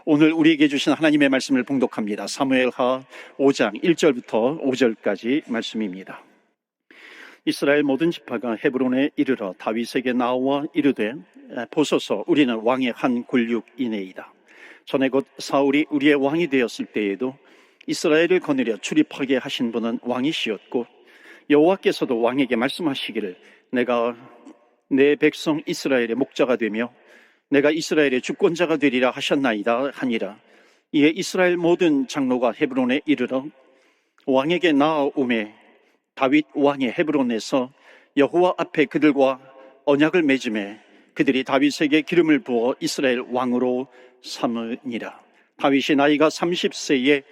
오늘 우리에게 주신 하나님의 말씀을 봉독합니다. 사무엘하 5장 1절부터 5절까지 말씀입니다. 이스라엘 모든 지파가 헤브론에 이르러 다윗에게 나와 이르되 보소서 우리는 왕의 한 굴육이네이다. 전에 곧 사울이 우리의 왕이 되었을 때에도 이스라엘을 거느려 출입하게 하신 분은 왕이시었고 여호와께서도 왕에게 말씀하시기를 내가 내 백성 이스라엘의 목자가 되며 내가 이스라엘의 주권자가 되리라 하셨나이다 하니라. 이에 이스라엘 모든 장로가 헤브론에 이르러 왕에게 나아오매 다윗 왕이 헤브론에서 여호와 앞에 그들과 언약을 맺음에 그들이 다윗에게 기름을 부어 이스라엘 왕으로 삼으니라. 다윗이 나이가 30세에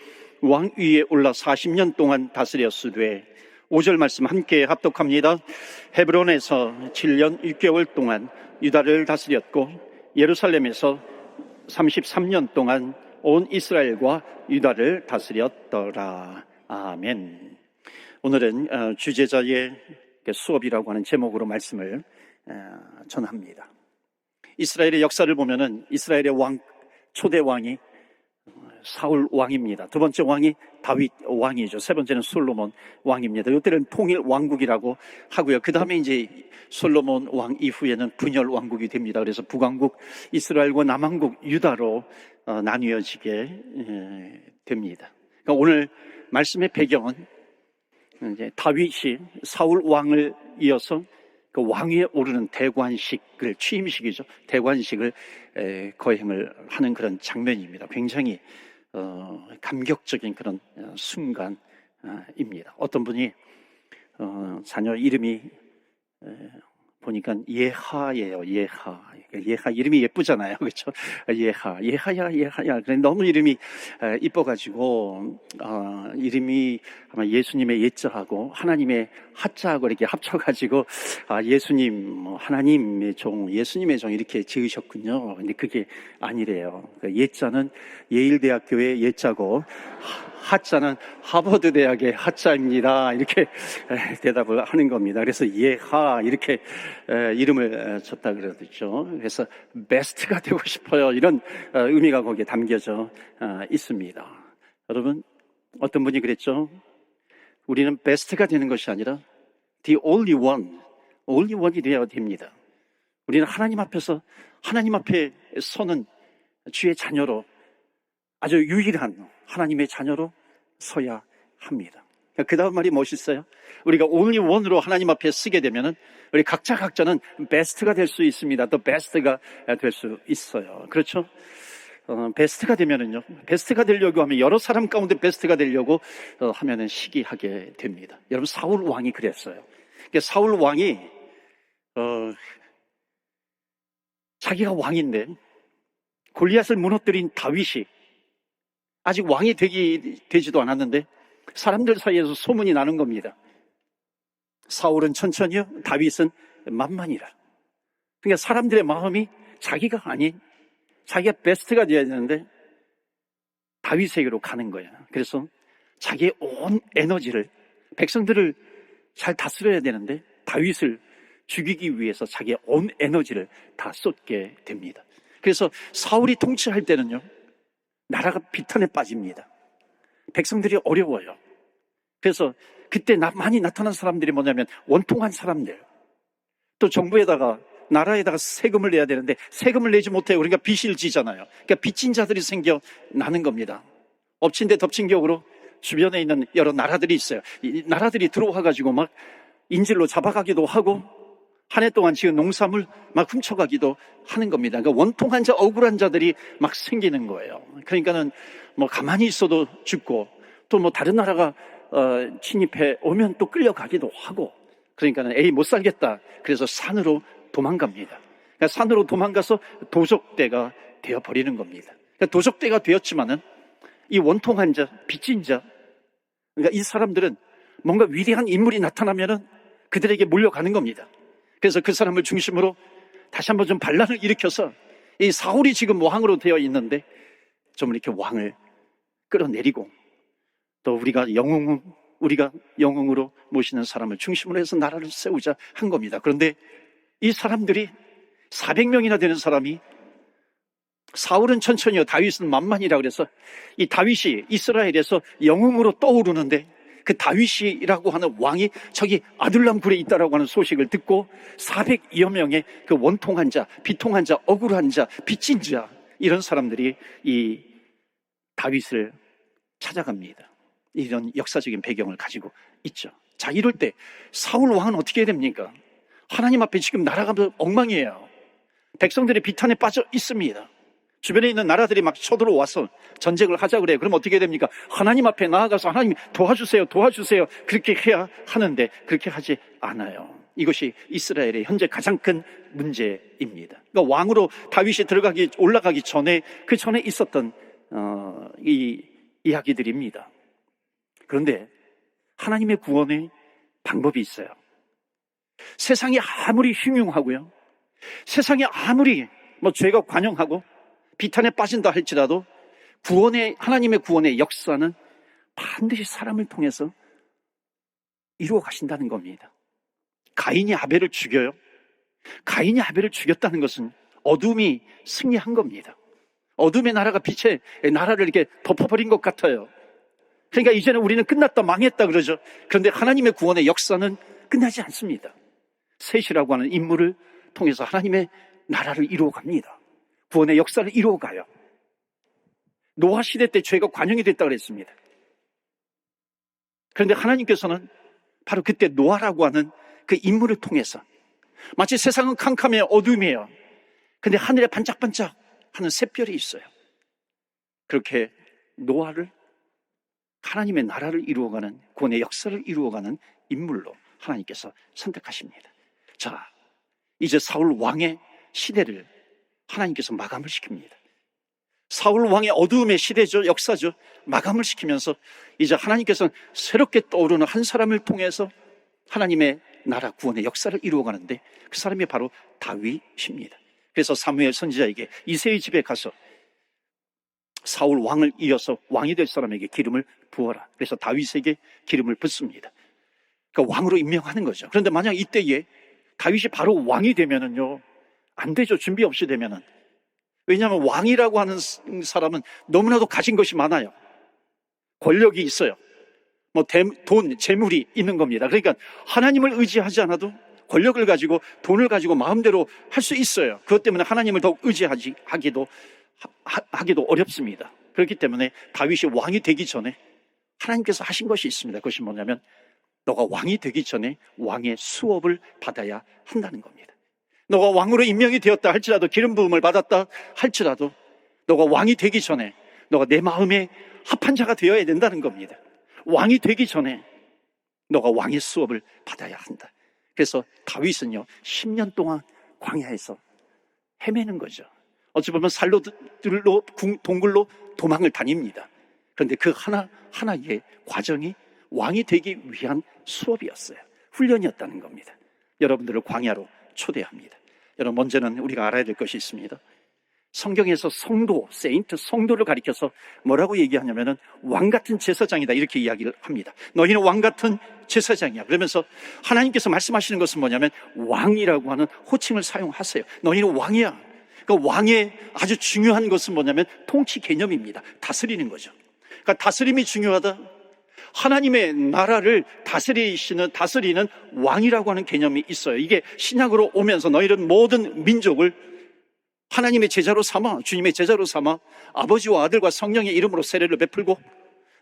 왕 위에 올라 40년 동안 다스렸으되 5절 말씀 함께 합독합니다. 헤브론에서 7년 6개월 동안 유다를 다스렸고 예루살렘에서 33년 동안 온 이스라엘과 유다를 다스렸더라. 아멘. 오늘은 주제자의 수업이라고 하는 제목으로 말씀을 전합니다. 이스라엘의 역사를 보면은 이스라엘의 왕, 초대 왕이 사울 왕입니다. 두 번째 왕이 다윗 왕이죠. 세 번째는 솔로몬 왕입니다. 이때는 통일 왕국이라고 하고요. 그 다음에 이제 솔로몬 왕 이후에는 분열 왕국이 됩니다. 그래서 북왕국 이스라엘과 남왕국 유다로 나뉘어지게 됩니다. 그러니까 오늘 말씀의 배경은 이제 다윗이 사울 왕을 이어서 그 왕위에 오르는 대관식을, 취임식이죠. 대관식을 거행을 하는 그런 장면입니다. 굉장히 감격적인 그런 순간입니다. 어떤 분이 자녀 이름이 보니까 예하예요. 예하 이름이 예쁘잖아요, 그렇죠? 예하야. 그래 너무 이름이 이뻐가지고 이름이 아마 예수님의 예자하고 하나님의 하자하고 이렇게 합쳐가지고 예수님, 하나님의 종, 예수님의 종 이렇게 지으셨군요. 근데 그게 아니래요. 예자는 예일대학교의 예자고 하자는 하버드 대학의 하자입니다. 이렇게 대답을 하는 겁니다. 그래서 예하 이렇게 이름을 줬다 그러죠. 그래서 베스트가 되고 싶어요. 이런 의미가 거기에 담겨져 있습니다. 여러분, 어떤 분이 그랬죠? 우리는 베스트가 되는 것이 아니라 the only one이 되어야 됩니다. 우리는 하나님 앞에서 하나님 앞에 서는 주의 자녀로 아주 유일한 하나님의 자녀로 서야 합니다. 그 다음 말이 멋있어요. 우리가 only one으로 하나님 앞에 서게 되면은 우리 각자는 베스트가 될 수 있습니다. 또 베스트가 될 수 있어요. 그렇죠? 베스트가 되면은요, 베스트가 되려고 하면 여러 사람 가운데 베스트가 되려고 하면은 시기하게 됩니다. 여러분, 사울 왕이 그랬어요. 그러니까 사울 왕이 자기가 왕인데 골리앗을 무너뜨린 다윗이 아직 왕이 되지도 않았는데 사람들 사이에서 소문이 나는 겁니다. 사울은 천천히요, 다윗은 만만이라. 그러니까 사람들의 마음이 자기가 아닌 자기가 베스트가 되어야 되는데 다윗에게로 가는 거예요. 그래서 자기의 온 에너지를, 백성들을 잘 다스려야 되는데 다윗을 죽이기 위해서 자기의 온 에너지를 다 쏟게 됩니다. 그래서 사울이 통치할 때는요, 나라가 비탄에 빠집니다. 백성들이 어려워요. 그래서 그때 많이 나타난 사람들이 뭐냐면 원통한 사람들, 또 정부에다가 나라에다가 세금을 내야 되는데 세금을 내지 못해요. 그러니까 빚을 지잖아요. 그러니까 빚진 자들이 생겨나는 겁니다. 엎친 데 덮친 격으로 주변에 있는 여러 나라들이 있어요. 이 나라들이 들어와가지고 막 인질로 잡아가기도 하고 한 해 동안 지은 농산물 막 훔쳐가기도 하는 겁니다. 그러니까 원통한 자, 억울한 자들이 막 생기는 거예요. 그러니까는 뭐 가만히 있어도 죽고 또 뭐 다른 나라가 침입해 오면 또 끌려가기도 하고, 그러니까는 에이 못 살겠다. 그래서 산으로 도망갑니다. 그러니까 산으로 도망가서 도적대가 되어버리는 겁니다. 그러니까 도적대가 되었지만은 이 원통한 자, 빚진 자, 그러니까 이 사람들은 뭔가 위대한 인물이 나타나면은 그들에게 몰려가는 겁니다. 그래서 그 사람을 중심으로 다시 한번 좀 반란을 일으켜서 이 사울이 지금 왕으로 되어 있는데 좀 이렇게 왕을 끌어내리고 또 우리가 영웅으로 모시는 사람을 중심으로 해서 나라를 세우자 한 겁니다. 그런데 이 사람들이 400명이나 되는 사람이 사울은 천천히요, 다윗은 만만이라 그래서 이 다윗이 이스라엘에서 영웅으로 떠오르는데 그 다윗이라고 하는 왕이 저기 아둘람 굴에 있다라고 하는 소식을 듣고 400여 명의 그 원통한 자, 비통한 자, 억울한 자, 빚진 자, 이런 사람들이 이 다윗을 찾아갑니다. 이런 역사적인 배경을 가지고 있죠. 자, 이럴 때 사울 왕은 어떻게 해야 됩니까? 하나님 앞에 지금 나라가 엉망이에요. 백성들의 비탄에 빠져 있습니다. 주변에 있는 나라들이 막 쳐들어와서 전쟁을 하자 그래요. 그럼 어떻게 됩니까? 하나님 앞에 나아가서 하나님 도와주세요, 도와주세요, 그렇게 해야 하는데 그렇게 하지 않아요. 이것이 이스라엘의 현재 가장 큰 문제입니다. 그러니까 왕으로 다윗이 올라가기 전에 그 전에 있었던 이 이야기들입니다. 그런데 하나님의 구원의 방법이 있어요. 세상이 아무리 흉흉하고요, 세상이 아무리 죄가 관영하고 비탄에 빠진다 할지라도 하나님의 구원의 역사는 반드시 사람을 통해서 이루어 가신다는 겁니다. 가인이 아벨을 죽여요. 가인이 아벨을 죽였다는 것은 어둠이 승리한 겁니다. 어둠의 나라가 빛의 나라를 이렇게 덮어버린 것 같아요. 그러니까 이제는 우리는 끝났다, 망했다 그러죠. 그런데 하나님의 구원의 역사는 끝나지 않습니다. 셋이라고 하는 인물을 통해서 하나님의 나라를 이루어갑니다. 구원의 역사를 이루어가요. 노아 시대 때 죄가 관영이 됐다고 그랬습니다. 그런데 하나님께서는 바로 그때 노아라고 하는 그 인물을 통해서, 마치 세상은 캄캄해 어둠이에요. 근데 하늘에 반짝반짝 하는 샛별이 있어요. 그렇게 노아를 하나님의 나라를 이루어가는, 구원의 역사를 이루어가는 인물로 하나님께서 선택하십니다. 자, 이제 사울 왕의 시대를 하나님께서 마감을 시킵니다. 사울 왕의 어두움의 시대죠, 역사죠. 마감을 시키면서 이제 하나님께서는 새롭게 떠오르는 한 사람을 통해서 하나님의 나라 구원의 역사를 이루어가는데 그 사람이 바로 다윗입니다. 그래서 사무엘 선지자에게 이새의 집에 가서 사울 왕을 이어서 왕이 될 사람에게 기름을 부어라. 그래서 다윗에게 기름을 붓습니다. 그러니까 왕으로 임명하는 거죠. 그런데 만약 이때에 다윗이 바로 왕이 되면은요, 안 되죠. 준비 없이 되면은. 왜냐하면 왕이라고 하는 사람은 너무나도 가진 것이 많아요. 권력이 있어요. 돈, 재물이 있는 겁니다. 그러니까 하나님을 의지하지 않아도 권력을 가지고 돈을 가지고 마음대로 할 수 있어요. 그것 때문에 하나님을 더욱 하기도 어렵습니다. 그렇기 때문에 다윗이 왕이 되기 전에 하나님께서 하신 것이 있습니다. 그것이 뭐냐면 너가 왕이 되기 전에 왕의 수업을 받아야 한다는 겁니다. 너가 왕으로 임명이 되었다 할지라도, 기름 부음을 받았다 할지라도 너가 왕이 되기 전에 너가 내 마음에 합한 자가 되어야 된다는 겁니다. 왕이 되기 전에 너가 왕의 수업을 받아야 한다. 그래서 다윗은요 10년 동안 광야에서 헤매는 거죠. 어찌 보면 살로 동굴로 도망을 다닙니다. 그런데 그 하나의 과정이 왕이 되기 위한 수업이었어요. 훈련이었다는 겁니다. 여러분들을 광야로 초대합니다. 여러분, 먼저는 우리가 알아야 될 것이 있습니다. 성경에서 성도, 세인트, 성도를 가리켜서 뭐라고 얘기하냐면은 왕 같은 제사장이다, 이렇게 이야기를 합니다. 너희는 왕 같은 제사장이야. 그러면서 하나님께서 말씀하시는 것은 뭐냐면 왕이라고 하는 호칭을 사용하세요. 너희는 왕이야. 그러니까 왕의 아주 중요한 것은 뭐냐면 통치 개념입니다. 다스리는 거죠. 그러니까 다스림이 중요하다. 하나님의 나라를 다스리는 왕이라고 하는 개념이 있어요. 이게 신약으로 오면서 너희는 모든 민족을 하나님의 제자로 삼아, 주님의 제자로 삼아 아버지와 아들과 성령의 이름으로 세례를 베풀고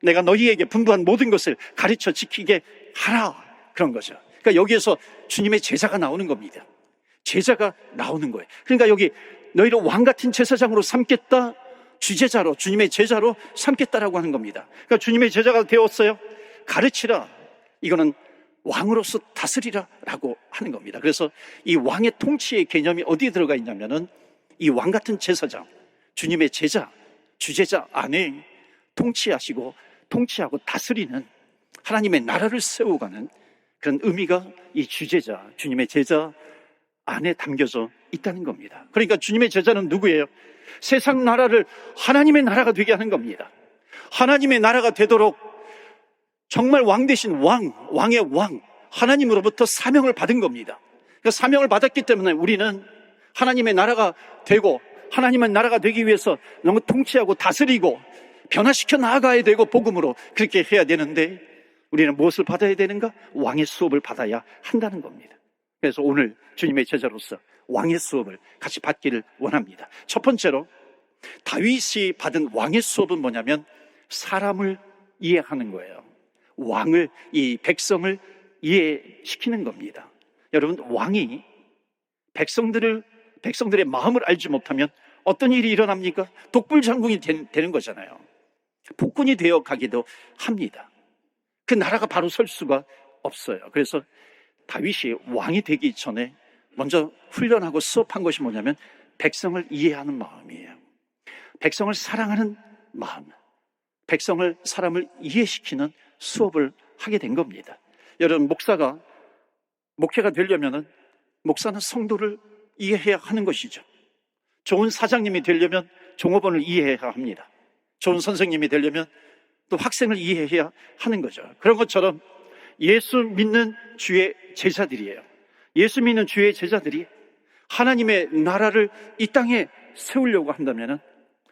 내가 너희에게 분부한 모든 것을 가르쳐 지키게 하라, 그런 거죠. 그러니까 여기에서 주님의 제자가 나오는 겁니다. 제자가 나오는 거예요. 그러니까 여기 너희를 왕 같은 제사장으로 삼겠다, 주제자로, 주님의 제자로 삼겠다라고 하는 겁니다. 그러니까 주님의 제자가 되었어요. 가르치라. 이거는 왕으로서 다스리라 라고 하는 겁니다. 그래서 이 왕의 통치의 개념이 어디에 들어가 있냐면은 이 왕 같은 제사장, 주님의 제자, 주제자 안에 통치하고 다스리는 하나님의 나라를 세워가는 그런 의미가 이 주제자, 주님의 제자 안에 담겨져 있다는 겁니다. 그러니까 주님의 제자는 누구예요? 세상 나라를 하나님의 나라가 되게 하는 겁니다. 하나님의 나라가 되도록 정말 왕 대신 왕의 왕, 하나님으로부터 사명을 받은 겁니다. 그러니까 사명을 받았기 때문에 우리는 하나님의 나라가 되고 하나님의 나라가 되기 위해서 너무 통치하고 다스리고 변화시켜 나아가야 되고 복음으로 그렇게 해야 되는데 우리는 무엇을 받아야 되는가? 왕의 수업을 받아야 한다는 겁니다. 그래서 오늘 주님의 제자로서 왕의 수업을 같이 받기를 원합니다. 첫 번째로 다윗이 받은 왕의 수업은 뭐냐면 사람을 이해하는 거예요. 왕을, 이 백성을 이해시키는 겁니다. 여러분, 왕이 백성들의 마음을 알지 못하면 어떤 일이 일어납니까? 독불장군이 되는 거잖아요. 폭군이 되어 가기도 합니다. 그 나라가 바로 설 수가 없어요. 그래서 다윗이 왕이 되기 전에 먼저 훈련하고 수업한 것이 뭐냐면 백성을 이해하는 마음이에요. 백성을 사랑하는 마음, 사람을 이해시키는 수업을 하게 된 겁니다. 여러분, 목회가 되려면 목사는 성도를 이해해야 하는 것이죠. 좋은 사장님이 되려면 종업원을 이해해야 합니다. 좋은 선생님이 되려면 또 학생을 이해해야 하는 거죠. 그런 것처럼 예수 믿는 주의 제자들이에요. 예수 믿는 주의 제자들이 하나님의 나라를 이 땅에 세우려고 한다면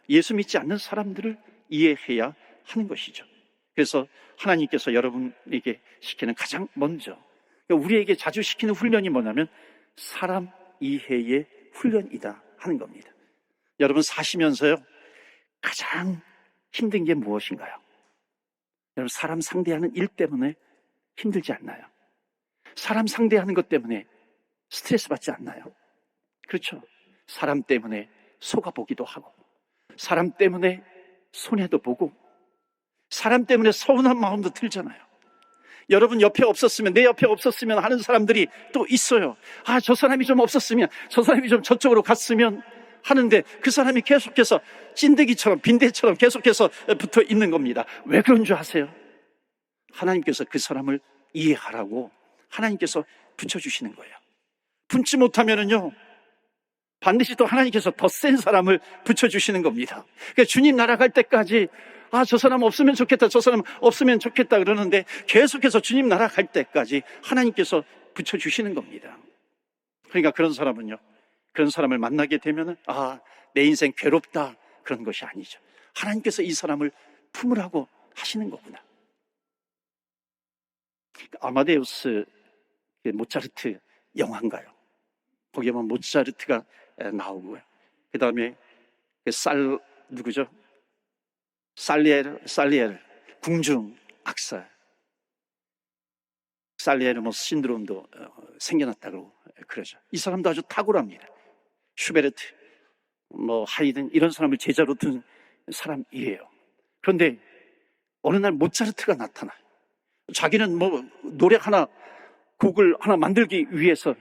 예수 믿지 않는 사람들을 이해해야 하는 것이죠. 그래서 하나님께서 여러분에게 시키는 가장 먼저, 우리에게 자주 시키는 훈련이 뭐냐면 사람 이해의 훈련이다 하는 겁니다. 여러분, 사시면서요 가장 힘든 게 무엇인가요? 여러분, 사람 상대하는 일 때문에 힘들지 않나요? 사람 상대하는 것 때문에 스트레스 받지 않나요? 그렇죠. 사람 때문에 속아보기도 하고, 사람 때문에 손해도 보고, 사람 때문에 서운한 마음도 들잖아요. 여러분 옆에 없었으면, 내 옆에 없었으면 하는 사람들이 또 있어요. 아, 저 사람이 좀 없었으면, 저 사람이 좀 저쪽으로 갔으면 하는데 그 사람이 계속해서 찐득이처럼 빈대처럼 계속해서 붙어 있는 겁니다. 왜 그런 줄 아세요? 하나님께서 그 사람을 이해하라고 하나님께서 붙여주시는 거예요. 붙지 못하면은요 반드시 또 하나님께서 더 센 사람을 붙여주시는 겁니다. 그러니까 주님 나라 갈 때까지 아, 저 사람 없으면 좋겠다, 저 사람 없으면 좋겠다 그러는데 계속해서 주님 나라 갈 때까지 하나님께서 붙여주시는 겁니다. 그러니까 그런 사람을 만나게 되면은 아, 내 인생 괴롭다 그런 것이 아니죠. 하나님께서 이 사람을 품으라고 하시는 거구나. 아마데우스 모차르트 영화인가요? 거기에 보면 모차르트가 나오고요. 그 다음에 누구죠? 살리에르 궁중 악사, 살리에르 신드롬도 생겨났다고 그러죠. 이 사람도 아주 탁월합니다. 슈베르트, 하이든 이런 사람을 제자로 둔 사람이에요. 그런데 어느 날 모차르트가 나타나. 자기는 곡을 하나 만들기 위해서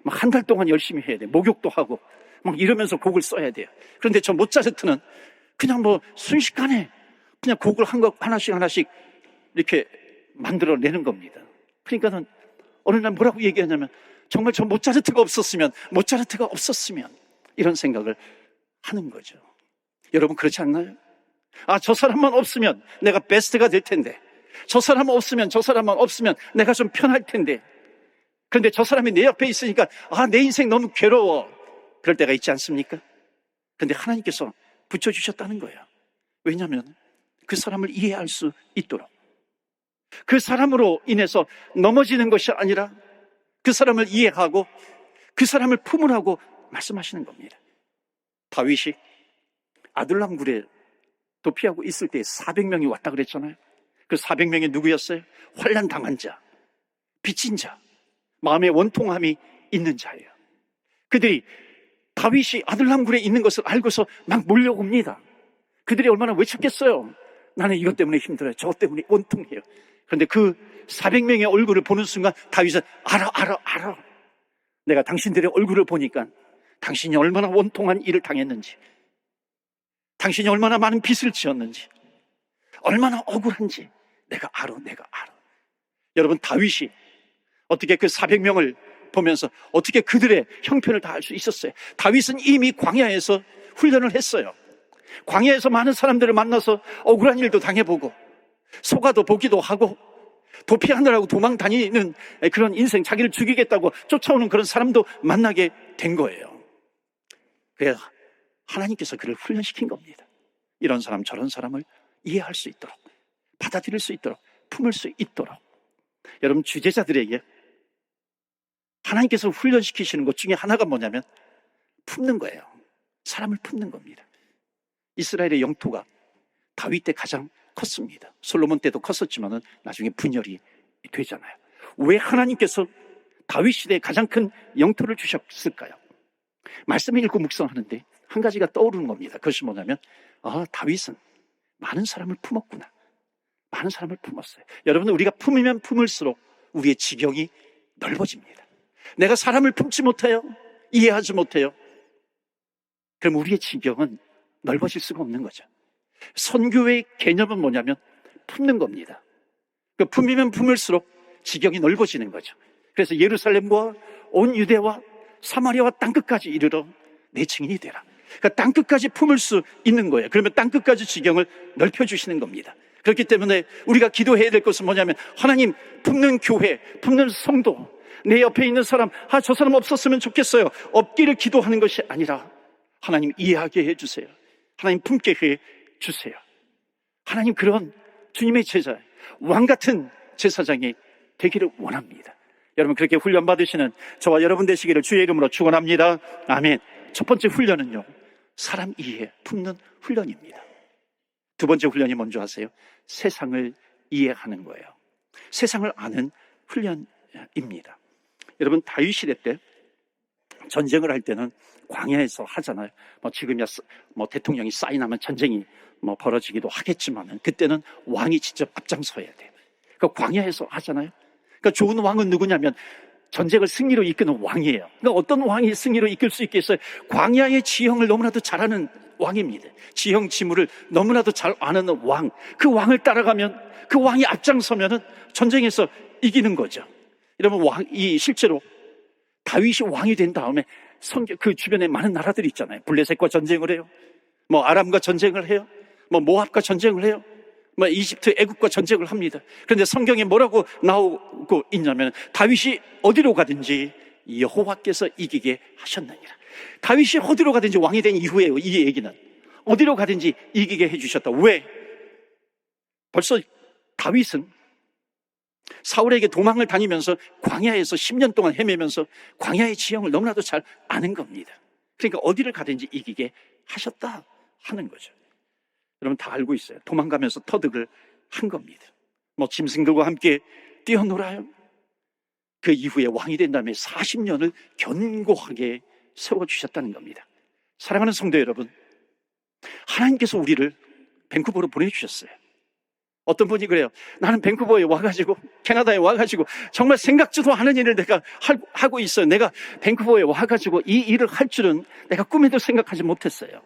한 달 동안 열심히 해야 돼. 목욕도 하고 막 이러면서 곡을 써야 돼요. 그런데 저 모차르트는 그냥 순식간에 그냥 곡을 하나씩 이렇게 만들어내는 겁니다. 그러니까는 어느 날 뭐라고 얘기하냐면 정말 저 모차르트가 없었으면 이런 생각을 하는 거죠. 여러분 그렇지 않나요? 아, 저 사람만 없으면 내가 베스트가 될 텐데, 저 사람만 없으면 내가 좀 편할 텐데, 그런데 저 사람이 내 옆에 있으니까 아, 내 인생 너무 괴로워. 그럴 때가 있지 않습니까? 그런데 하나님께서 붙여주셨다는 거예요. 왜냐하면 그 사람을 이해할 수 있도록, 그 사람으로 인해서 넘어지는 것이 아니라 그 사람을 이해하고 그 사람을 품으라고 말씀하시는 겁니다. 다윗이 아둘람 굴에 도피하고 있을 때 400명이 왔다 그랬잖아요. 그 400명이 누구였어요? 환난 당한 자, 빚진 자, 마음의 원통함이 있는 자예요. 그들이 다윗이 아둘람 굴에 있는 것을 알고서 막 몰려옵니다. 그들이 얼마나 외쳤겠어요. 나는 이것 때문에 힘들어요. 저것 때문에 원통해요. 그런데 그 400명의 얼굴을 보는 순간 다윗은 알아. 내가 당신들의 얼굴을 보니까 당신이 얼마나 원통한 일을 당했는지, 당신이 얼마나 많은 빚을 지었는지, 얼마나 억울한지 내가 알아. 여러분, 다윗이 어떻게 그 400명을 보면서 어떻게 그들의 형편을 다 알 수 있었어요? 다윗은 이미 광야에서 훈련을 했어요. 광야에서 많은 사람들을 만나서 억울한 일도 당해보고 속아도 보기도 하고 도피하느라고 도망 다니는 그런 인생, 자기를 죽이겠다고 쫓아오는 그런 사람도 만나게 된 거예요. 그래서 하나님께서 그를 훈련시킨 겁니다. 이런 사람 저런 사람을 이해할 수 있도록, 받아들일 수 있도록, 품을 수 있도록. 여러분, 주제자들에게 하나님께서 훈련시키시는 것 중에 하나가 뭐냐면 품는 거예요. 사람을 품는 겁니다. 이스라엘의 영토가 다윗 때 가장 컸습니다. 솔로몬 때도 컸었지만 나중에 분열이 되잖아요. 왜 하나님께서 다윗 시대에 가장 큰 영토를 주셨을까요? 말씀을 읽고 묵상하는데 한 가지가 떠오르는 겁니다. 그것이 뭐냐면 다윗은 많은 사람을 품었구나. 많은 사람을 품었어요. 여러분, 우리가 품으면 품을수록 우리의 지경이 넓어집니다. 내가 사람을 품지 못해요. 이해하지 못해요. 그럼 우리의 지경은 넓어질 수가 없는 거죠. 선교의 개념은 뭐냐면 품는 겁니다. 그 품으면 품을수록 지경이 넓어지는 거죠. 그래서 예루살렘과 온 유대와 사마리아와 땅끝까지 이르러 내 증인이 되라. 그러니까 땅끝까지 품을 수 있는 거예요. 그러면 땅끝까지 지경을 넓혀주시는 겁니다. 그렇기 때문에 우리가 기도해야 될 것은 뭐냐면 하나님, 품는 교회, 품는 성도, 내 옆에 있는 사람, 저 사람 없었으면 좋겠어요, 없기를 기도하는 것이 아니라 하나님 이해하게 해주세요. 하나님 품게 해주세요. 하나님, 그런 주님의 제자, 왕같은 제사장이 되기를 원합니다. 여러분, 그렇게 훈련받으시는 저와 여러분 되시기를 주의 이름으로 축원합니다. 아멘. 첫 번째 훈련은요, 사람 이해, 품는 훈련입니다. 두 번째 훈련이 뭔지 아세요? 세상을 이해하는 거예요. 세상을 아는 훈련입니다. 여러분, 다윗 시대 때 전쟁을 할 때는 광야에서 하잖아요. 지금이야 대통령이 사인하면 전쟁이 벌어지기도 하겠지만은 그때는 왕이 직접 앞장서야 돼요. 광야에서 하잖아요. 좋은 왕은 누구냐면 전쟁을 승리로 이끄는 왕이에요. 어떤 왕이 승리로 이끌 수 있겠어요? 광야의 지형을 너무나도 잘하는 왕입니다. 지형 지물을 너무나도 잘 아는 왕. 그 왕을 따라가면, 그 왕이 앞장서면은 전쟁에서 이기는 거죠. 여러분, 실제로 다윗이 왕이 된 다음에 그 주변에 많은 나라들이 있잖아요. 블레셋과 전쟁을 해요. 아람과 전쟁을 해요. 모압과 전쟁을 해요. 이집트, 애국과 전쟁을 합니다. 그런데 성경에 뭐라고 나오고 있냐면 다윗이 어디로 가든지 여호와께서 이기게 하셨느니라. 다윗이 어디로 가든지 왕이 된 이후에요. 이 얘기는 어디로 가든지 이기게 해주셨다. 왜? 벌써 다윗은 사울에게 도망을 다니면서 광야에서 10년 동안 헤매면서 광야의 지형을 너무나도 잘 아는 겁니다. 그러니까 어디를 가든지 이기게 하셨다 하는 거죠. 여러분, 다 알고 있어요. 도망가면서 터득을 한 겁니다. 짐승들과 함께 뛰어놀아요. 그 이후에 왕이 된 다음에 40년을 견고하게 세워주셨다는 겁니다. 사랑하는 성도 여러분, 하나님께서 우리를 밴쿠버로 보내주셨어요. 어떤 분이 그래요. 나는 밴쿠버에 와가지고, 캐나다에 와가지고 정말 생각지도 않은 일을 내가 하고 있어요. 내가 밴쿠버에 와가지고 이 일을 할 줄은 내가 꿈에도 생각하지 못했어요.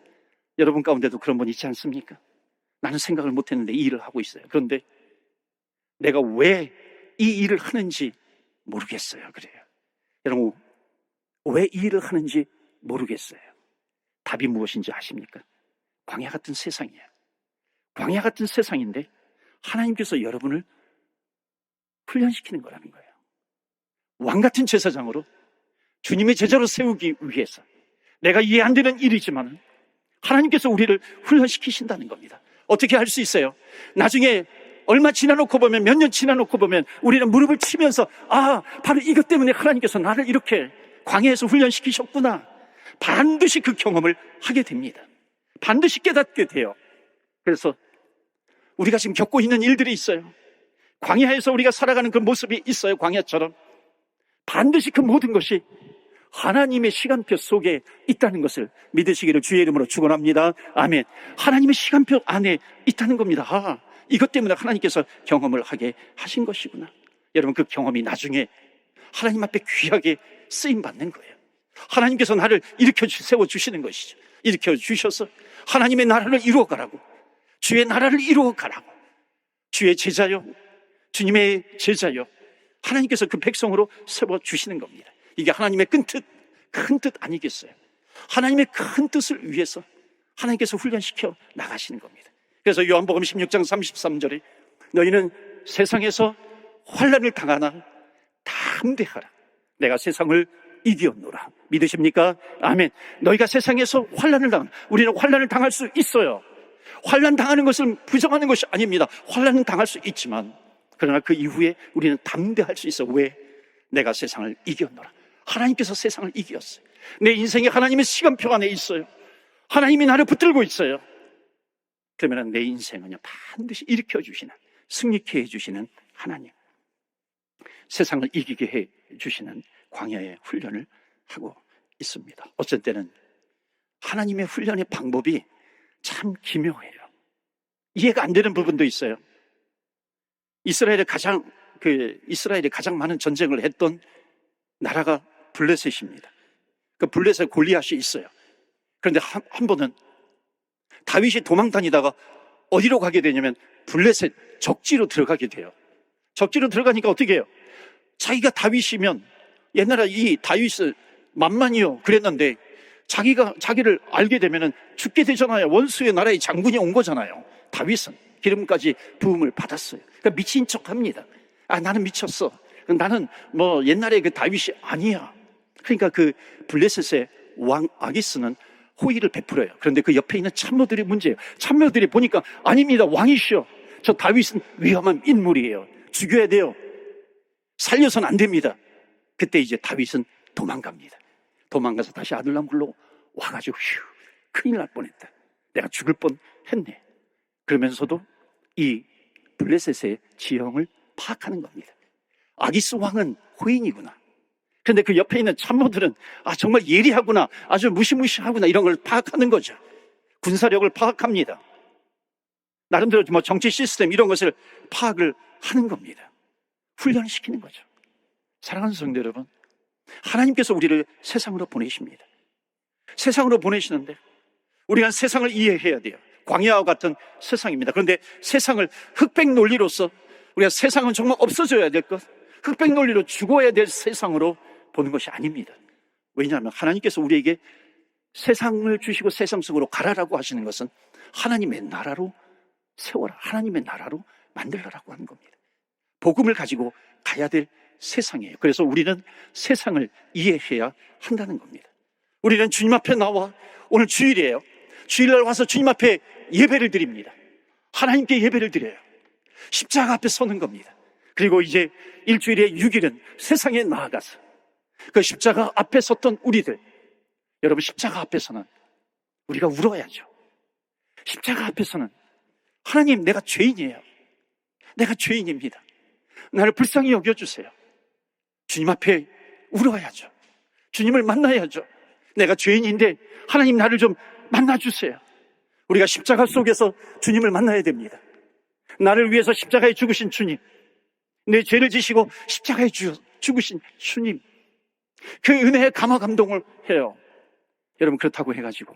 여러분 가운데도 그런 분 있지 않습니까? 나는 생각을 못했는데 이 일을 하고 있어요. 그런데 내가 왜 이 일을 하는지 모르겠어요. 그래요. 여러분, 왜 이 일을 하는지 모르겠어요. 답이 무엇인지 아십니까? 광야 같은 세상이에요. 광야 같은 세상인데 하나님께서 여러분을 훈련시키는 거라는 거예요. 왕 같은 제사장으로 주님의 제자로 세우기 위해서, 내가 이해 안 되는 일이지만 하나님께서 우리를 훈련시키신다는 겁니다. 어떻게 할 수 있어요? 나중에 얼마 지나놓고 보면, 몇 년 지나놓고 보면 우리는 무릎을 치면서 바로 이것 때문에 하나님께서 나를 이렇게 광야에서 훈련시키셨구나. 반드시 그 경험을 하게 됩니다. 반드시 깨닫게 돼요. 그래서 우리가 지금 겪고 있는 일들이 있어요. 광야에서 우리가 살아가는 그 모습이 있어요. 광야처럼. 반드시 그 모든 것이 하나님의 시간표 속에 있다는 것을 믿으시기를 주의 이름으로 축원합니다. 아멘. 하나님의 시간표 안에 있다는 겁니다. 이것 때문에 하나님께서 경험을 하게 하신 것이구나. 여러분, 그 경험이 나중에 하나님 앞에 귀하게 쓰임받는 거예요. 하나님께서 나를 일으켜 세워주시는 것이죠. 일으켜 주셔서 하나님의 나라를 이루어가라고, 주의 나라를 이루어가라고, 주의 제자요, 주님의 제자요, 하나님께서 그 백성으로 세워주시는 겁니다. 이게 하나님의 큰 뜻 아니겠어요? 하나님의 큰 뜻을 위해서 하나님께서 훈련시켜 나가시는 겁니다. 그래서 요한복음 16장 33절에 너희는 세상에서 환난을 당하나 담대하라. 내가 세상을 이겼노라. 믿으십니까? 아멘. 너희가 세상에서 우리는 환난을 당할 수 있어요. 환난 당하는 것을 부정하는 것이 아닙니다. 환난은 당할 수 있지만, 그러나 그 이후에 우리는 담대할 수 있어. 왜? 내가 세상을 이겼노라. 하나님께서 세상을 이겼어요. 내 인생에 하나님의 시간표 안에 있어요. 하나님이 나를 붙들고 있어요. 그러면 내 인생은요, 반드시 일으켜 주시는, 승리케 해주시는 하나님, 세상을 이기게 해주시는 광야의 훈련을 하고 있습니다. 어쩔 때는 하나님의 훈련의 방법이 참 기묘해요. 이해가 안 되는 부분도 있어요. 이스라엘이 가장 많은 전쟁을 했던 나라가 블레셋입니다. 그 블레셋 골리앗이 있어요. 그런데 한 번은 다윗이 도망 다니다가 어디로 가게 되냐면 블레셋 적지로 들어가게 돼요. 적지로 들어가니까 어떻게 해요? 자기가 다윗이면, 옛날에 이 다윗을 만만이요 그랬는데, 자기를 알게 되면 죽게 되잖아요. 원수의 나라의 장군이 온 거잖아요. 다윗은 기름까지 부음을 받았어요. 그러니까 미친 척 합니다. 나는 미쳤어. 나는 옛날에 그 다윗이 아니야. 그러니까 그 블레셋의 왕 아기스는 호의를 베풀어요. 그런데 그 옆에 있는 참모들이 문제예요. 참모들이 보니까 아닙니다. 왕이시여. 저 다윗은 위험한 인물이에요. 죽여야 돼요. 살려서는 안 됩니다. 그때 이제 다윗은 도망갑니다. 도망가서 다시 아둘람 굴로 와가지고 큰일 날 뻔했다. 내가 죽을 뻔했네. 그러면서도 이 블레셋의 지형을 파악하는 겁니다. 아기스 왕은 호인이구나. 그런데 그 옆에 있는 참모들은 정말 예리하구나, 아주 무시무시하구나, 이런 걸 파악하는 거죠. 군사력을 파악합니다. 나름대로 정치 시스템 이런 것을 파악을 하는 겁니다. 훈련시키는 거죠. 사랑하는 성도 여러분, 하나님께서 우리를 세상으로 보내십니다. 세상으로 보내시는데 우리가 세상을 이해해야 돼요. 광야와 같은 세상입니다. 그런데 세상을 흑백 논리로서, 우리가 세상은 정말 없어져야 될 것, 흑백 논리로 죽어야 될 세상으로 보는 것이 아닙니다. 왜냐하면 하나님께서 우리에게 세상을 주시고 세상 속으로 가라라고 하시는 것은 하나님의 나라로 세워라, 하나님의 나라로 만들라라고 하는 겁니다. 복음을 가지고 가야 될 세상이에요. 그래서 우리는 세상을 이해해야 한다는 겁니다. 우리는 주님 앞에 나와, 오늘 주일이에요. 주일날 와서 주님 앞에 예배를 드립니다. 하나님께 예배를 드려요. 십자가 앞에 서는 겁니다. 그리고 이제 일주일에 6일은 세상에 나아가서 그 십자가 앞에 섰던 우리들, 여러분, 십자가 앞에서는 우리가 울어야죠. 십자가 앞에서는 하나님, 내가 죄인이에요. 내가 죄인입니다. 나를 불쌍히 여겨주세요. 주님 앞에 울어야죠. 주님을 만나야죠. 내가 죄인인데 하나님, 나를 좀 만나주세요. 우리가 십자가 속에서 주님을 만나야 됩니다. 나를 위해서 십자가에 죽으신 주님, 내 죄를 지시고 십자가에 죽으신 주님, 그 은혜에 감화 감동을 해요. 여러분, 그렇다고 해가지고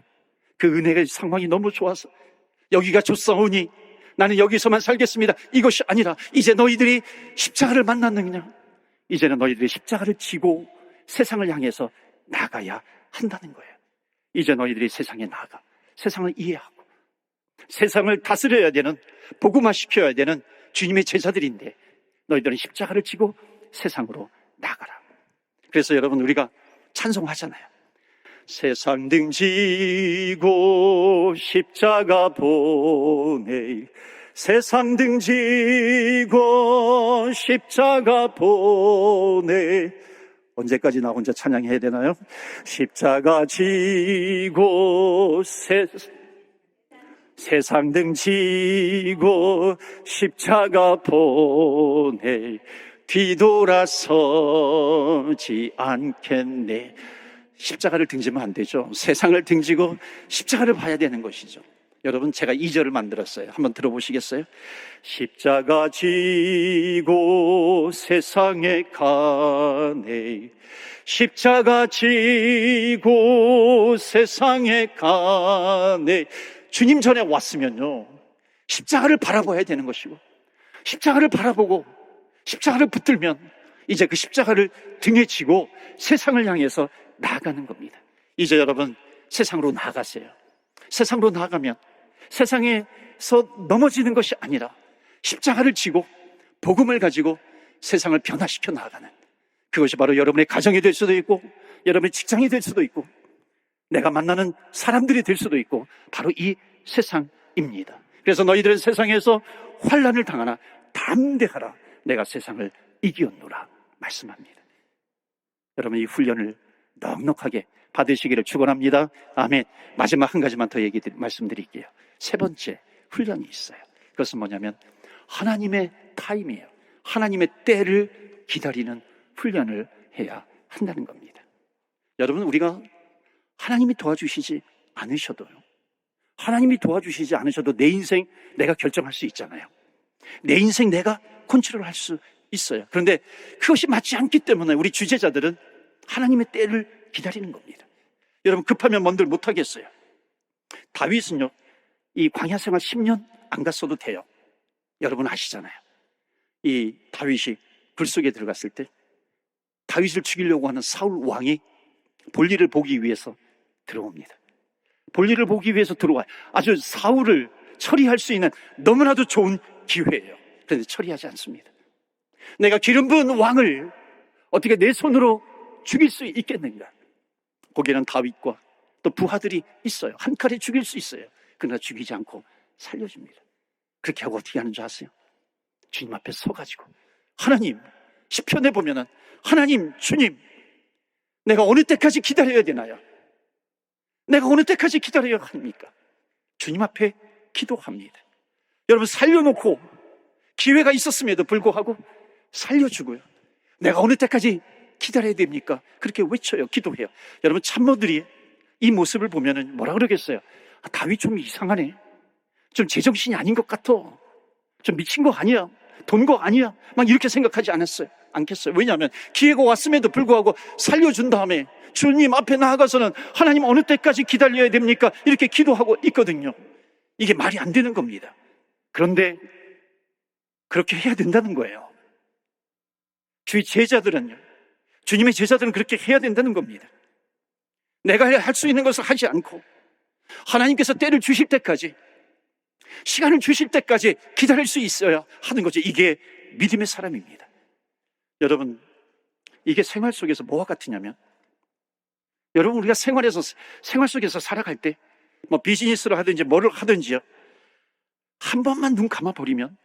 그 은혜의 상황이 너무 좋아서 여기가 좋사오니 나는 여기서만 살겠습니다, 이것이 아니라 이제 너희들이 십자가를 만났느냐, 이제는 너희들이 십자가를 지고 세상을 향해서 나가야 한다는 거예요. 이제 너희들이 세상에 나가 세상을 이해하고 세상을 다스려야 되는, 복음화시켜야 되는 주님의 제자들인데 너희들은 십자가를 지고 세상으로 나가라. 그래서 여러분, 우리가 찬송하잖아요. 세상 등지고 십자가 보내, 세상 등지고 십자가 보내. 언제까지 나 혼자 찬양해야 되나요? 십자가 지고 세상 등지고 십자가 보내, 뒤돌아서지 않겠네. 십자가를 등지면 안 되죠. 세상을 등지고 십자가를 봐야 되는 것이죠. 여러분, 제가 2절을 만들었어요. 한번 들어보시겠어요? 십자가 지고 세상에 가네, 십자가 지고 세상에 가네. 주님 전에 왔으면요, 십자가를 바라봐야 되는 것이고, 십자가를 바라보고 십자가를 붙들면 이제 그 십자가를 등에 지고 세상을 향해서 나아가는 겁니다. 이제 여러분, 세상으로 나아가세요. 세상으로 나아가면 세상에서 넘어지는 것이 아니라 십자가를 지고 복음을 가지고 세상을 변화시켜 나아가는 그것이 바로 여러분의 가정이 될 수도 있고, 여러분의 직장이 될 수도 있고, 내가 만나는 사람들이 될 수도 있고, 바로 이 세상입니다. 그래서 너희들은 세상에서 환난을 당하나 담대하라, 내가 세상을 이기었노라 말씀합니다. 여러분, 이 훈련을 넉넉하게 받으시기를 축원합니다. 아멘. 마지막 한 가지만 더 말씀드릴게요. 세 번째 훈련이 있어요. 그것은 뭐냐면 하나님의 타임이에요. 하나님의 때를 기다리는 훈련을 해야 한다는 겁니다. 여러분, 우리가 하나님이 도와주시지 않으셔도요, 하나님이 도와주시지 않으셔도 내 인생 내가 결정할 수 있잖아요. 내 인생 내가 컨트롤할 수 있어요. 그런데 그것이 맞지 않기 때문에 우리 주제자들은 하나님의 때를 기다리는 겁니다. 여러분, 급하면 뭔들 못하겠어요. 다윗은요, 이 광야 생활 10년 안 갔어도 돼요. 여러분 아시잖아요. 이 다윗이 불 속에 들어갔을 때 다윗을 죽이려고 하는 사울 왕이 볼일을 보기 위해서 들어옵니다. 볼일을 보기 위해서 들어와요. 아주 사울을 처리할 수 있는 너무나도 좋은 기회예요. 그런데 처리하지 않습니다. 내가 기름 부은 왕을 어떻게 내 손으로 죽일 수 있겠는가? 거기에는 다윗과 또 부하들이 있어요. 한 칼에 죽일 수 있어요. 그러나 죽이지 않고 살려줍니다. 그렇게 하고 어떻게 하는 줄 아세요? 주님 앞에 서가지고, 하나님, 시편에 보면은 하나님, 주님, 내가 어느 때까지 기다려야 되나요? 내가 어느 때까지 기다려야 합니까? 주님 앞에 기도합니다. 여러분, 살려놓고 기회가 있었음에도 불구하고 살려주고요, 내가 어느 때까지 기다려야 됩니까? 그렇게 외쳐요. 기도해요. 여러분, 참모들이 이 모습을 보면은 뭐라 그러겠어요? 아, 다윗 좀 이상하네, 좀 제정신이 아닌 것 같아, 좀 미친 거 아니야, 돈 거 아니야, 막 이렇게 생각하지 않겠어요. 왜냐하면 기회가 왔음에도 불구하고 살려준 다음에 주님 앞에 나아가서는 하나님 어느 때까지 기다려야 됩니까? 이렇게 기도하고 있거든요. 이게 말이 안 되는 겁니다. 그런데 그렇게 해야 된다는 거예요. 주의 제자들은요, 주님의 제자들은 그렇게 해야 된다는 겁니다. 내가 할 수 있는 것을 하지 않고 하나님께서 때를 주실 때까지, 시간을 주실 때까지 기다릴 수 있어야 하는 거죠. 이게 믿음의 사람입니다. 여러분, 이게 생활 속에서 뭐와 같으냐면, 여러분, 우리가 생활 속에서 살아갈 때 뭐 비즈니스를 하든지 뭐를 하든지요, 한 번만 눈 감아버리면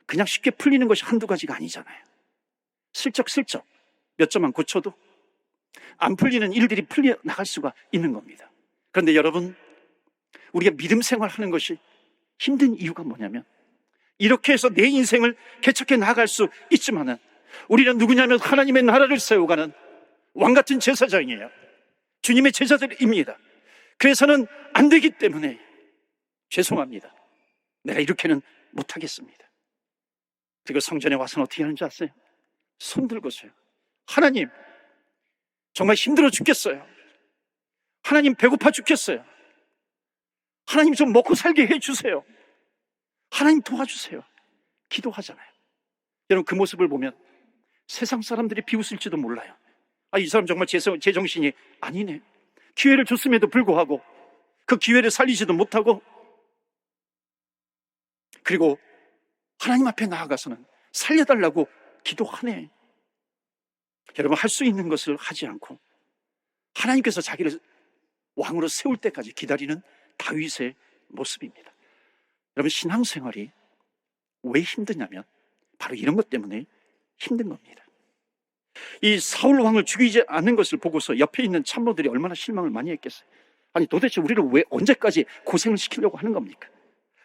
그냥 쉽게 풀리는 것이 한두 가지가 아니잖아요. 슬쩍슬쩍 몇 점만 고쳐도 안 풀리는 일들이 풀려 나갈 수가 있는 겁니다. 그런데 여러분, 우리가 믿음 생활하는 것이 힘든 이유가 뭐냐면, 이렇게 해서 내 인생을 개척해 나갈 수 있지만은 우리는 누구냐면 하나님의 나라를 세워가는 왕같은 제사장이에요. 주님의 제자들입니다. 그래서는 안 되기 때문에 죄송합니다, 내가 이렇게는 못하겠습니다. 그리고 성전에 와서는 어떻게 하는지 아세요? 손 들고서요, 하나님, 정말 힘들어 죽겠어요. 하나님, 배고파 죽겠어요. 하나님, 좀 먹고 살게 해주세요. 하나님, 도와주세요. 기도하잖아요. 여러분, 그 모습을 보면 세상 사람들이 비웃을지도 몰라요. 아, 이 사람 정말 제정신이 아니네. 기회를 줬음에도 불구하고 그 기회를 살리지도 못하고, 그리고 하나님 앞에 나아가서는 살려달라고 기도하네. 여러분, 할 수 있는 것을 하지 않고 하나님께서 자기를 왕으로 세울 때까지 기다리는 다윗의 모습입니다. 여러분, 신앙생활이 왜 힘드냐면 바로 이런 것 때문에 힘든 겁니다. 이 사울 왕을 죽이지 않는 것을 보고서 옆에 있는 참모들이 얼마나 실망을 많이 했겠어요. 아니, 도대체 우리를 왜 언제까지 고생을 시키려고 하는 겁니까?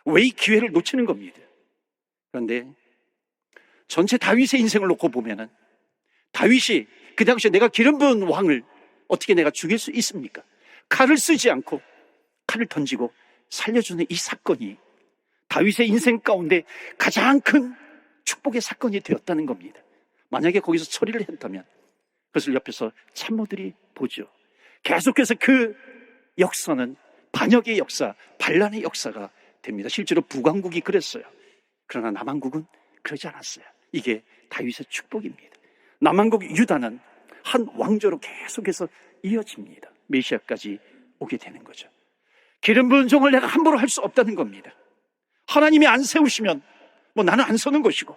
왜 이 기회를 놓치는 겁니다. 그런데 전체 다윗의 인생을 놓고 보면은, 다윗이 그 당시에 내가 기름 부은 왕을 어떻게 내가 죽일 수 있습니까? 칼을 쓰지 않고 칼을 던지고 살려주는 이 사건이 다윗의 인생 가운데 가장 큰 축복의 사건이 되었다는 겁니다. 만약에 거기서 처리를 했다면 그것을 옆에서 참모들이 보죠. 계속해서 그 역사는 반역의 역사, 반란의 역사가 됩니다. 실제로 북왕국이 그랬어요. 그러나 남왕국은 그러지 않았어요. 이게 다윗의 축복입니다. 남왕국 유다는 한 왕조로 계속해서 이어집니다. 메시아까지 오게 되는 거죠. 기름 부은 종을 내가 함부로 할 수 없다는 겁니다. 하나님이 안 세우시면 뭐 나는 안 서는 것이고,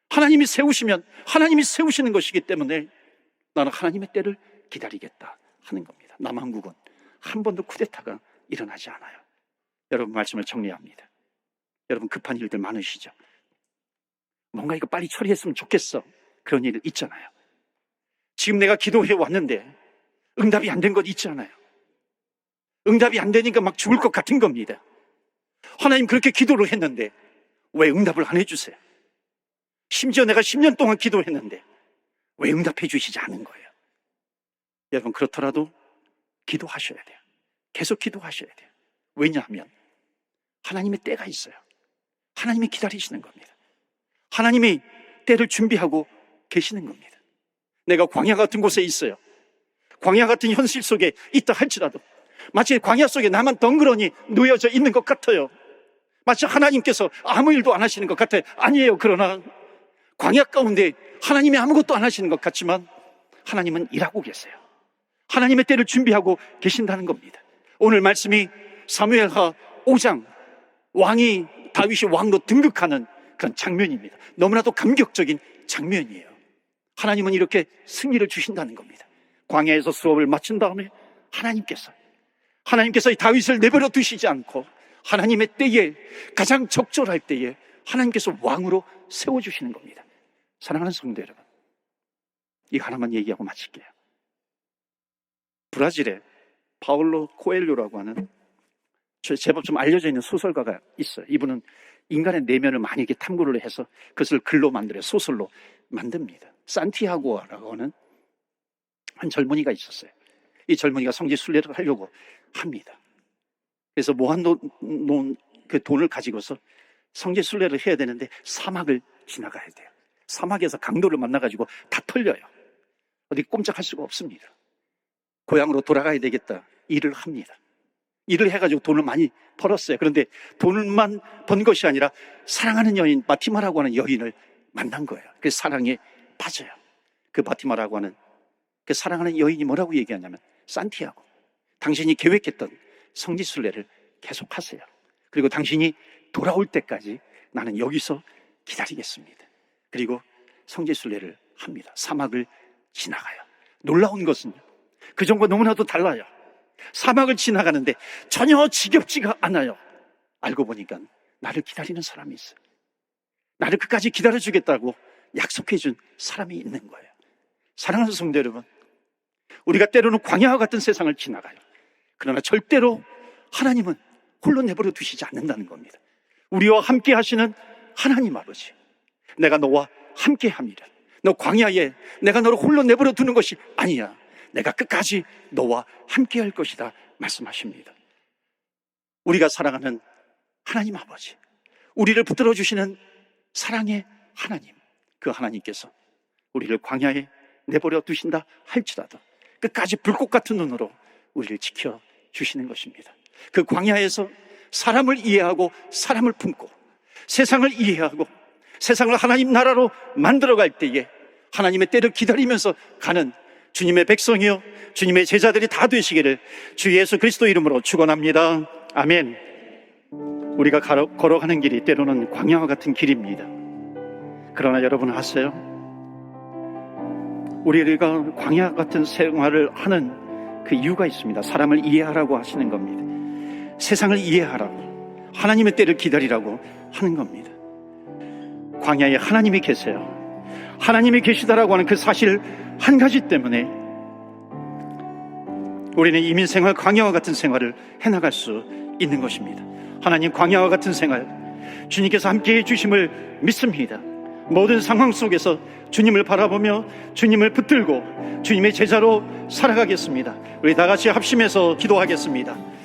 하나님이 세우시면 하나님이 세우시는 것이기 때문에 나는 하나님의 때를 기다리겠다 하는 겁니다. 남한국은 한 번도 쿠데타가 일어나지 않아요. 여러분, 말씀을 정리합니다. 여러분, 급한 일들 많으시죠? 뭔가 이거 빨리 처리했으면 좋겠어. 그런 일 있잖아요. 지금 내가 기도해 왔는데 응답이 안 된 것 있잖아요. 응답이 안 되니까 막 죽을 것 같은 겁니다. 하나님, 그렇게 기도를 했는데 왜 응답을 안 해주세요? 심지어 내가 10년 동안 기도했는데 왜 응답해 주시지 않은 거예요? 여러분, 그렇더라도 기도하셔야 돼요. 계속 기도하셔야 돼요. 왜냐하면 하나님의 때가 있어요. 하나님이 기다리시는 겁니다. 하나님이 때를 준비하고 계시는 겁니다. 내가 광야 같은 곳에 있어요. 광야 같은 현실 속에 있다 할지라도 마치 광야 속에 나만 덩그러니 놓여져 있는 것 같아요. 마치 하나님께서 아무 일도 안 하시는 것 같아요. 아니에요. 그러나 광야 가운데 하나님이 아무것도 안 하시는 것 같지만 하나님은 일하고 계세요. 하나님의 때를 준비하고 계신다는 겁니다. 오늘 말씀이 사무엘하 5장, 다윗이 왕으로 등극하는 그런 장면입니다. 너무나도 감격적인 장면이에요. 하나님은 이렇게 승리를 주신다는 겁니다. 광야에서 수업을 마친 다음에 하나님께서 이 다윗을 내버려 두시지 않고 하나님의 때에, 가장 적절할 때에 하나님께서 왕으로 세워주시는 겁니다. 사랑하는 성도 여러분, 이거 하나만 얘기하고 마칠게요. 브라질에 파울로 코엘료라고 하는 제법 좀 알려져 있는 소설가가 있어요. 이분은 인간의 내면을 많이 이렇게 탐구를 해서 그것을 글로 만들어요. 소설로 만듭니다. 산티아고라고 하는 한 젊은이가 있었어요. 이 젊은이가 성지 순례를 하려고 합니다. 그래서 그 돈을 가지고서 성지 순례를 해야 되는데 사막을 지나가야 돼요. 사막에서 강도를 만나가지고 다 털려요. 어디 꼼짝할 수가 없습니다. 고향으로 돌아가야 되겠다. 일을 합니다. 일을 해가지고 돈을 많이 벌었어요. 그런데 돈만 번 것이 아니라 사랑하는 여인 바티마라고 하는 여인을 만난 거예요. 그래서 사랑에 빠져요. 그 바티마라고 하는 그 사랑하는 여인이 뭐라고 얘기하냐면, 산티아고, 당신이 계획했던 성지순례를 계속하세요. 그리고 당신이 돌아올 때까지 나는 여기서 기다리겠습니다. 그리고 성지순례를 합니다. 사막을 지나가요. 놀라운 것은요, 그 전과 너무나도 달라요. 사막을 지나가는데 전혀 지겹지가 않아요. 알고 보니까 나를 기다리는 사람이 있어요. 나를 끝까지 기다려주겠다고 약속해준 사람이 있는 거예요. 사랑하는 성도 여러분, 우리가 때로는 광야와 같은 세상을 지나가요. 그러나 절대로 하나님은 홀로 내버려 두시지 않는다는 겁니다. 우리와 함께 하시는 하나님 아버지, 내가 너와 함께 합니다. 너 광야에 내가 너를 홀로 내버려 두는 것이 아니야. 내가 끝까지 너와 함께 할 것이다 말씀하십니다. 우리가 사랑하는 하나님 아버지, 우리를 붙들어 주시는 사랑의 하나님, 그 하나님께서 우리를 광야에 내버려 두신다 할지라도 끝까지 불꽃 같은 눈으로 우리를 지켜주시는 것입니다. 그 광야에서 사람을 이해하고 사람을 품고 세상을 이해하고 세상을 하나님 나라로 만들어갈 때에 하나님의 때를 기다리면서 가는 주님의 백성이요 주님의 제자들이 다 되시기를 주 예수 그리스도 이름으로 축원합니다. 아멘. 우리가 걸어가는 길이 때로는 광야와 같은 길입니다. 그러나 여러분 아세요? 우리가 광야 같은 생활을 하는 그 이유가 있습니다. 사람을 이해하라고 하시는 겁니다. 세상을 이해하라고, 하나님의 때를 기다리라고 하는 겁니다. 광야에 하나님이 계세요. 하나님이 계시다라고 하는 그 사실 한 가지 때문에 우리는 이민생활, 광야와 같은 생활을 해나갈 수 있는 것입니다. 하나님, 광야와 같은 생활 주님께서 함께해 주심을 믿습니다. 모든 상황 속에서 주님을 바라보며 주님을 붙들고 주님의 제자로 살아가겠습니다. 우리 다 같이 합심해서 기도하겠습니다.